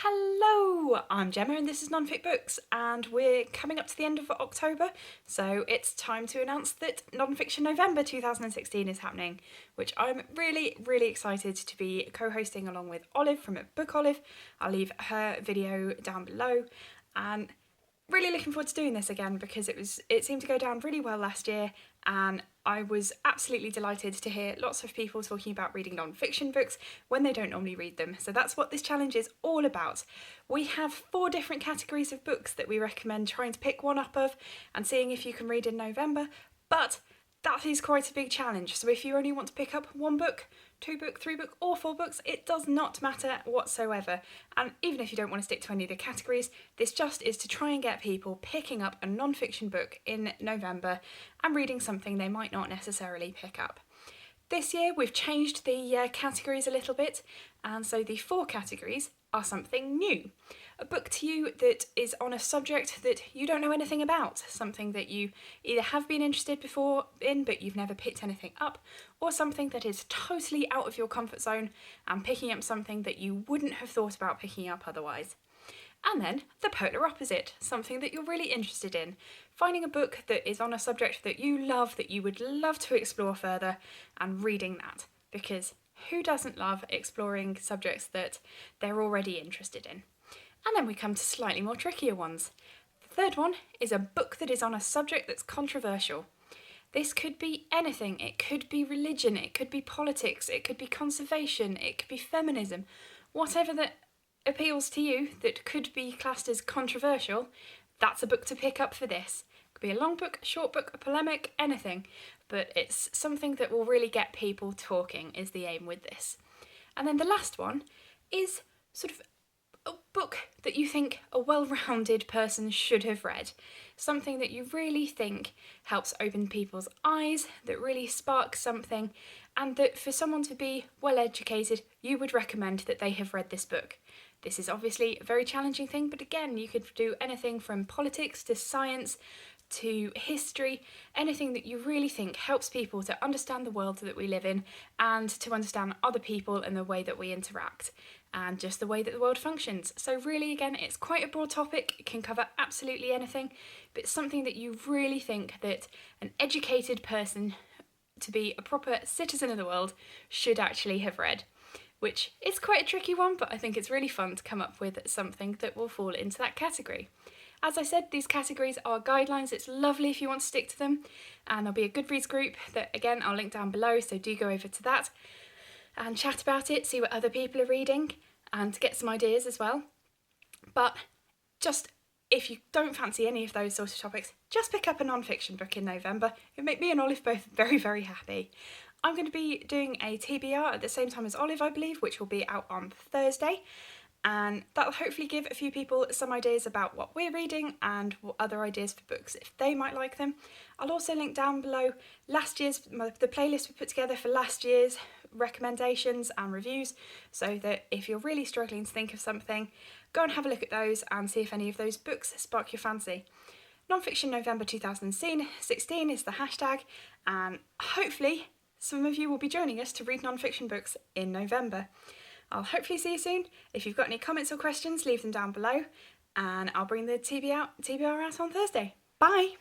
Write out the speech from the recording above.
Hello, I'm Gemma and this is Non-Fic Books, and we're coming up to the end of October, so it's time to announce that Non-Fiction November 2016 is happening, which I'm really excited to be co-hosting along with Olive from abookolive. I'll leave her video down below, and really looking forward to doing this again because it seemed to go down really well last year, and I was absolutely delighted to hear lots of people talking about reading non-fiction books when they don't normally read them. So that's what this challenge is all about. We have 4 different categories of books that we recommend trying to pick one up of and seeing if you can read in November, but that is quite a big challenge. So if you only want to pick up 1 book, 2 book, 3 book or 4 books, it does not matter whatsoever. And even if you don't want to stick to any of the categories, this just is to try and get people picking up a non-fiction book in November and reading something they might not necessarily pick up. This year we've changed the categories a little bit, and so the 4 categories are something new. A book to you that is on a subject that you don't know anything about, something that you either have been interested before in but you've never picked anything up, or something that is totally out of your comfort zone and picking up something that you wouldn't have thought about picking up otherwise. And then the polar opposite, something that you're really interested in, finding a book that is on a subject that you love, that you would love to explore further, and reading that, because who doesn't love exploring subjects that they're already interested in? And then we come to slightly more trickier ones. The third one is a book that is on a subject that's controversial. This could be anything. It could be religion, it could be politics, it could be conservation, it could be feminism. Whatever that appeals to you that could be classed as controversial, that's a book to pick up for this. It could be a long book, a short book, a polemic, anything, but it's something that will really get people talking is the aim with this. And then the last one is sort of a book that you think a well-rounded person should have read. Something that you really think helps open people's eyes, that really sparks something, and that for someone to be well educated, you would recommend that they have read this book. This is obviously a very challenging thing, but again, you could do anything from politics to science to history, anything that you really think helps people to understand the world that we live in and to understand other people and the way that we interact and just the way that the world functions. So really, again, it's quite a broad topic. It can cover absolutely anything, but it's something that you really think that an educated person, to be a proper citizen of the world, should actually have read, which is quite a tricky one, but I think it's really fun to come up with something that will fall into that category. As I said, these categories are guidelines. It's lovely if you want to stick to them, and there'll be a Goodreads group that, again, I'll link down below, so do go over to that and chat about it, see what other people are reading, and get some ideas as well. But just, if you don't fancy any of those sort of topics, just pick up a non-fiction book in November. It'll make me and Olive both very happy. I'm going to be doing a TBR at the same time as Olive, I believe, which will be out on Thursday, and that'll hopefully give a few people some ideas about what we're reading and what other ideas for books if they might like them. I'll also link down below the playlist we put together for last year's recommendations and reviews, so that if you're really struggling to think of something, go and have a look at those and see if any of those books spark your fancy. Non-fiction November 2016 is the hashtag, and hopefully some of you will be joining us to read non-fiction books in November. I'll hopefully see you soon. If you've got any comments or questions, leave them down below, and I'll bring the TBR out on Thursday. Bye!